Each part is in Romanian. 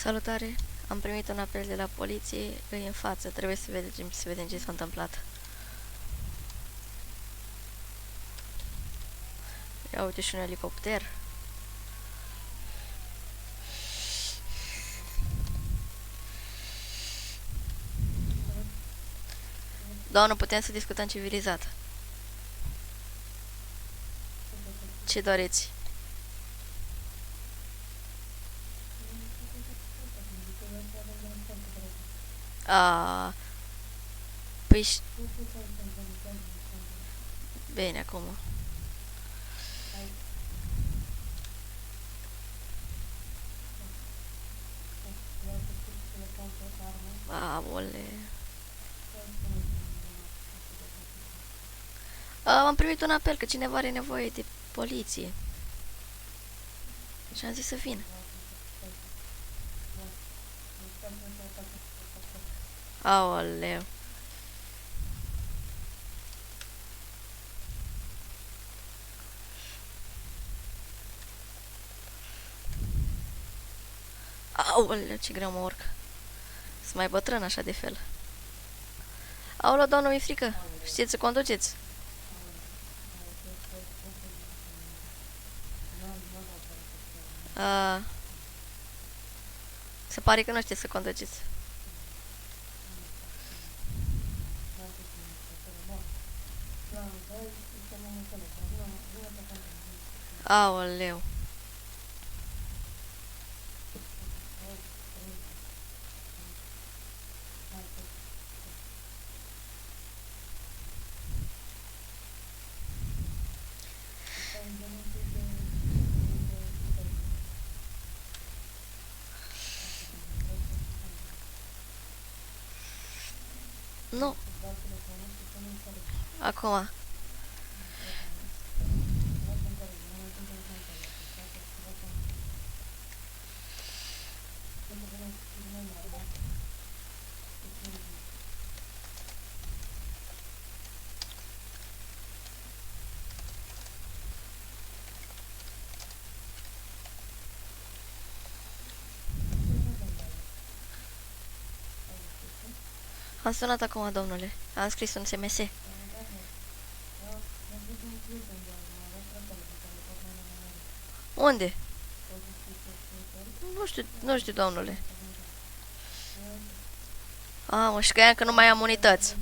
Salutare, am primit un apel de la poliție, e în față, trebuie să vedem ce s-a întâmplat. Ia uite și un elicopter. Doamnă, putem să discutăm civilizat. Ce doriți? Păi bine, acum. Aole. Am primit un apel că cineva are nevoie de poliție. Și am zis să vin. Aoleu. Aoleu, ce greu mă urc. Sunt mai bătrân așa de fel. Aoleu, doamnă, mi-e frică. Știți să conduceți? Se pare că nu știți să conduceți. Aoleu. Nu. Acum. Am sunat acum, domnule. Am scris un SMS. Unde? Nu știu, domnule. Mă, și că nu mai am unități.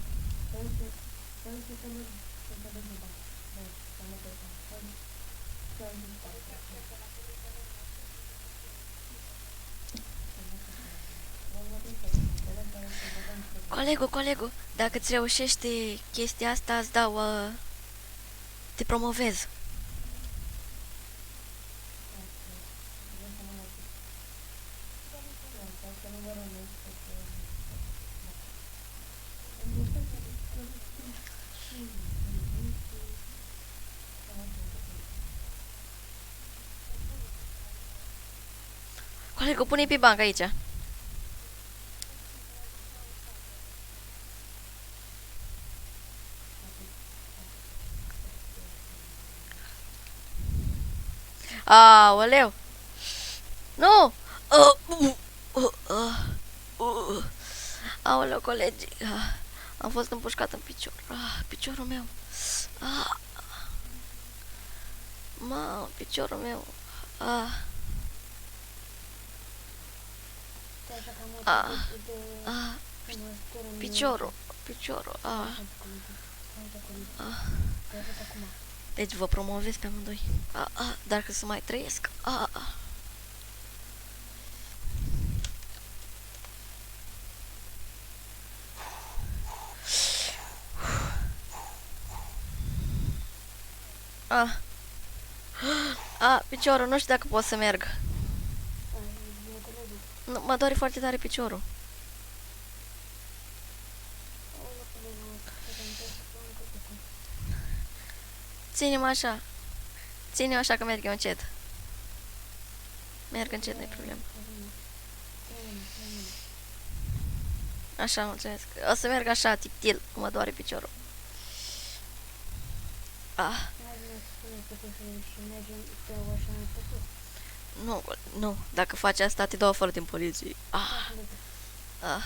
Colegu, dacă îți reușește chestia asta, îți dau, te promovez. Colegu, pune-i pe bancă aici. Aoleu! Nu! Aoleu, colegi! Am fost împușcat în picior. Piciorul meu. Mamă, piciorul meu. Piciorul. Deci vă promovez pe amândoi. Dar că să mai trăiesc. Piciorul, nu știu dacă pot să merg. Nu, mă doare foarte tare piciorul. Ține-mă așa. Ține-mă așa că merg eu încet. Merg încet, nu-i problemă. Așa, mulțumesc. O să merg așa, tiptil, că mă doare piciorul. Nu, nu. Dacă faci asta, te dau afară din poliție. Ah.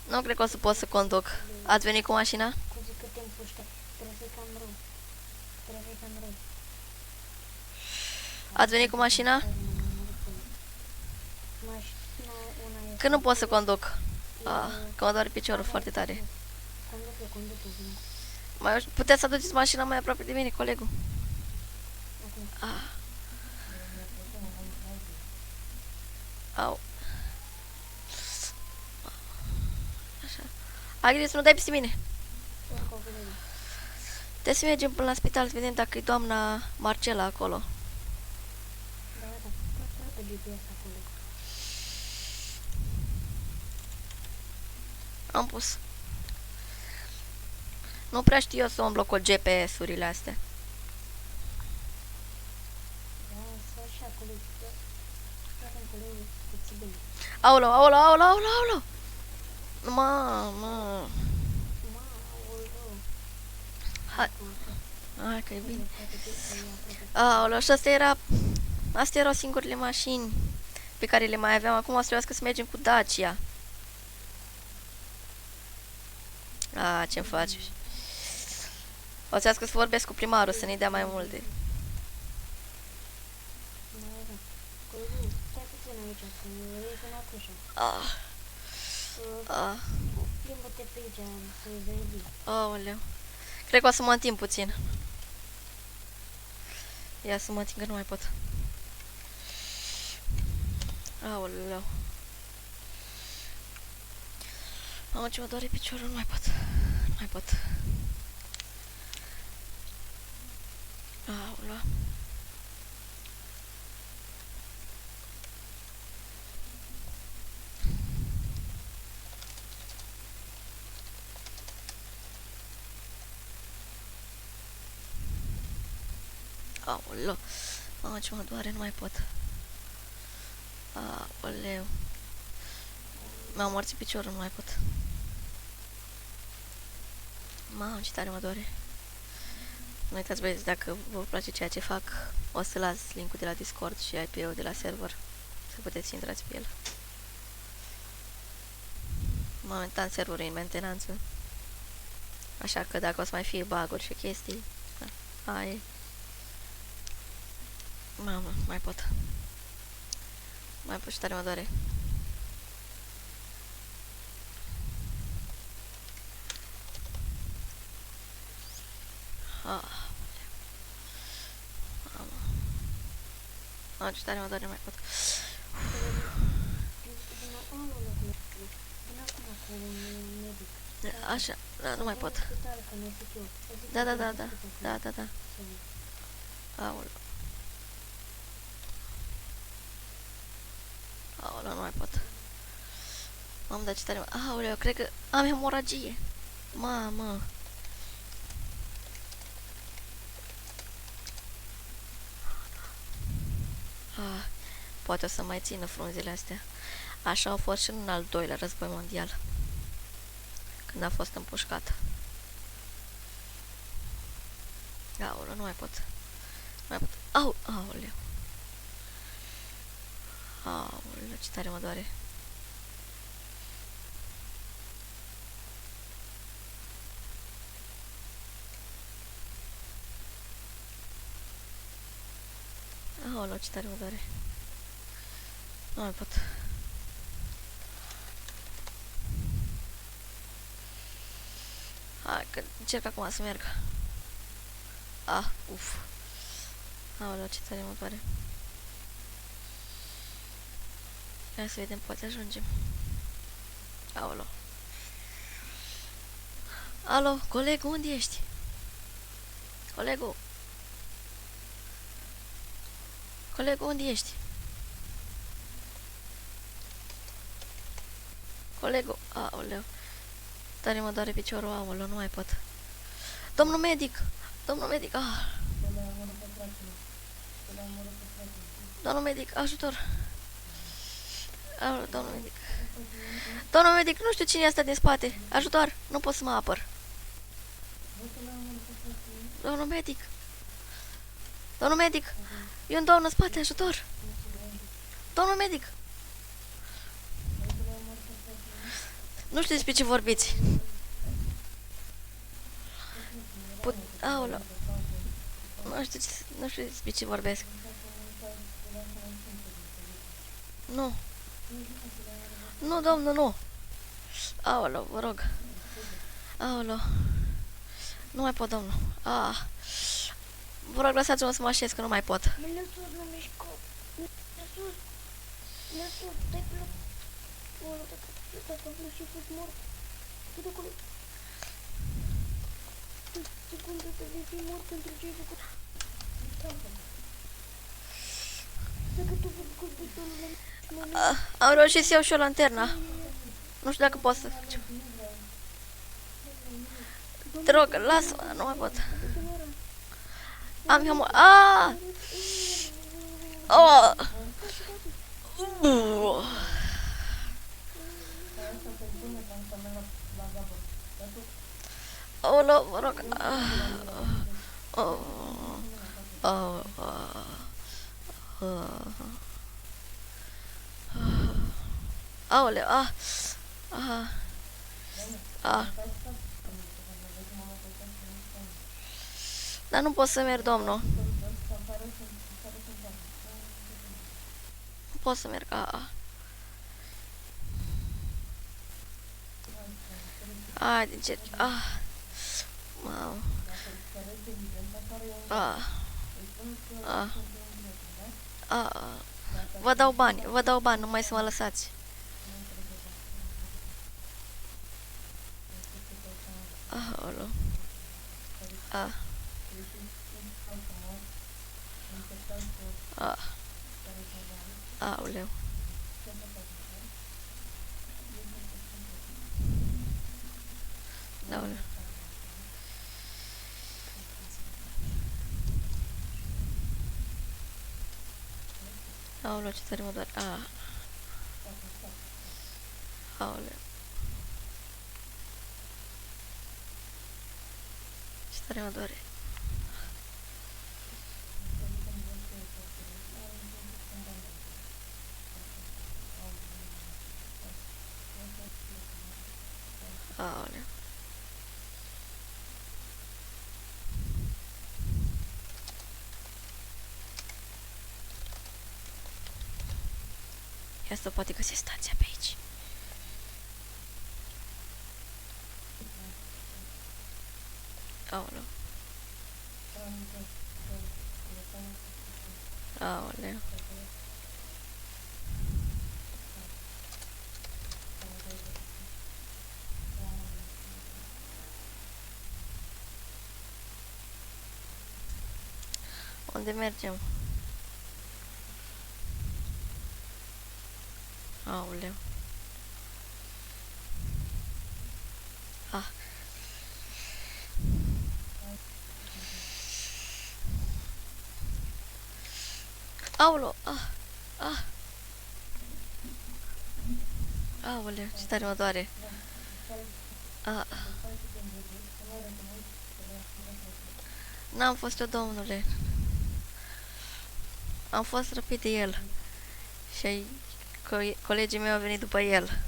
Nu cred că o să pot să conduc. Ați venit cu mașina? Cum zic că te împuște, trebuie să-i cam rău. Trebuie să-i cam rău. Ați venit cu mașina? Mașina, una este... Că nu pot să conduc. Că mă doare piciorul foarte tare. Conduc eu, vin. Mai puteți să aduceți mașina mai aproape de mine, colegul? Acum. Au. Așa. Agnes, nu dai peste mine. Trebuie să mergem până la spital să vedem dacă e doamna Marcela acolo. Da, pe GPS acolo. Am pus. Nu prea știu eu să umblu cu GPS-urile astea. Da, să așa, colegi. Facem colegi cu țigăni. Aoleu, aoleu, aoleu, aoleu, aoleu. Mamă. Hai. Hai că e bine. Aoleu, și astea erau singurele mașini pe care le mai aveam. Acum o să trebuiască să mergem cu Dacia. Ce-mi faci? O să trebuiască să vorbesc cu primarul să ne dea mai multe. Colegi, stai puțin aici, să ne reiei ușa. Plimbă-te pe aici, să vezi bine. Aoleu. Cred că o să mă întind puțin. Ia să mă întind că nu mai pot. Aoleu. Mamă, ce mă doare piciorul, nu mai pot. Nu mai pot. Aoleu. Aoleu. Mamă, ce mă doare, nu mai pot. Aoleu. Mi-a morțit piciorul, nu mai pot. Mamă, ce tare mă doare. Nu uitați, băieți, dacă vă place ceea ce fac, o să las link-ul de la Discord și IP-ul de la server, să puteți intrați pe el. Momentan serverul e în mentenanță. Așa că dacă o să mai fie bug-uri și chestii, aia e. Mamă, mai pot. Mai pot și tare mă doare. Mamă, ce tare mă doare, mai pot. Așa, da, nu mai pot. Da, da, da, da, da, da, da. Aoleu. Aoleu, nu mai pot. Mamă, dar ce tare mă... Aoleu, cred că am hemoragie. Mamă. Poate o să mai țină frunzele astea. Așa au fost și în al doilea război mondial. Când a fost împușcat. Aoleu, nu mai pot. Nu mai pot. Aoleu. Aoleu, ce tare mă doare. Aoleu, ce tare mă doare. Nu mai pot. Hai că încerc acum să merg. Uf. Aoleu, ce tare mă doare. Hai să vedem, poate ajungem. Aoleu. Alo, colegul, unde ești? Colegul. Colegul, unde ești? Colegul. Aoleu. Tare mă doare piciorul, aoleu, nu mai pot. Domnul medic! Domnul medic! Domnul medic, ajutor! Aoleu, domnul medic. Domnul medic, nu știu cine e asta din spate. Ajutor, nu pot să mă apăr. Domnul medic. Domnul medic. E un domn în spate, ajutor! Domnul medic! Nu știu despre ce vorbiți. Aoleu. Nu știu despre ce vorbesc. Nu. Nu, domnul, nu. Aoleu, vă rog. Aoleu. Nu mai pot, domnul. Vă rog, lăsați-mă să mă așez, că nu mai pot. Mâine sus, nu mișcă. Mâine sus, stai pe loc. Ola, dacă vreau și fost mort. Tu de acolo. Secundă, te vei fi mort pentru ce ai făcut. Dacă tu vei făcut butonul la mine. Am reușit să iau și o lanterna. Nu știu dacă pot să fac ceva. Te rog, lasă-mă, nu mai pot. Am hamor. Aoleu, vă rog. Aoleu, Dar nu pot să merg, domnul. Nu pot să merg, de ce? Mamă. Vă dau bani, numai să mă lăsați. Aoleu. Aoleu. Aoleu. Aoleu, ce tare mă doare. Aoleu. Ce tare mă doare. Aoleu. Ia să poate găsi stația pe aici. Aoleu. Aoleu. Unde mergem? Aoleu. Aoleu. Aoleu, ce tare mă doare. N-am fost eu, domnule. Am fost răpit de el. Și colegii mei au venit după el.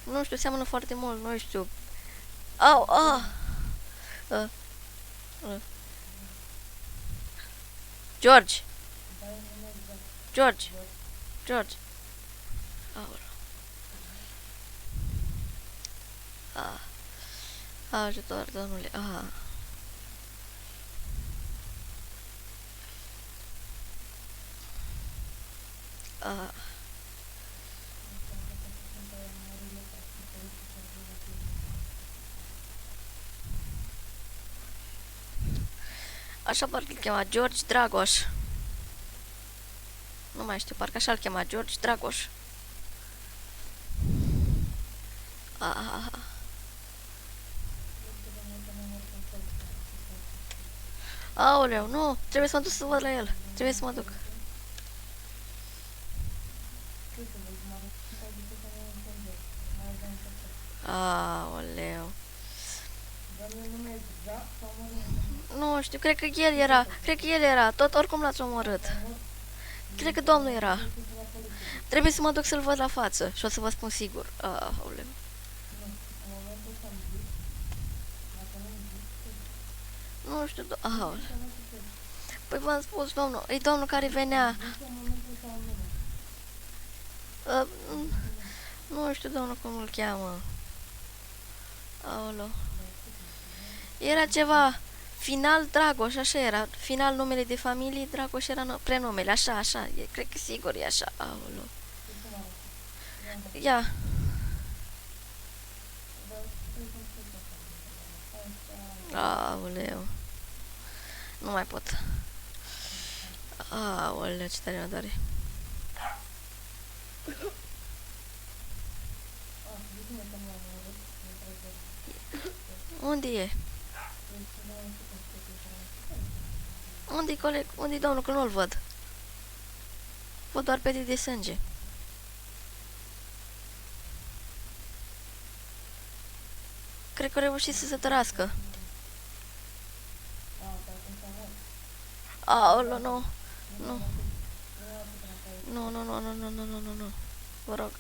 Nu știu, seamănă foarte mult, nu știu. George. Aoleu. Ajutor, domnule. Așa parcă îl chema George Dragoș. Nu mai știu, parcă așa îl chema George Dragoș. Aoleu, nu, trebuie să mă duc să văd la el. Trebuie să mă duc. Aoleu. Nu știu, cred că el era. Cred că el era. Tot oricum l-ați omorât. Cred că domnul era. Trebuie să mă duc să-l văd la față și o să vă spun sigur. Aoleu. Nu știu, aoleu. Păi v-am spus, domnul, e domnul care venea. Uh, nu știu, domnul, cum îl cheamă. Aoleu. Era ceva... Final Dragoș, așa era. Final numele de familie, Dragoș era prenumele, așa, așa. Cred că sigur e așa. Aoleu. Ia. Aoleu. Nu mai pot. Aoleu, ce tare mă doare. Unde e? Unde-i coleg? Unde-i domnul? Că nu-l văd. Văd doar pete de sânge. Cred că a reușit să se tărască. Aoleu, nu. Nu. Nu, nu, nu, nu, nu, nu, nu, nu, nu. Vă rog.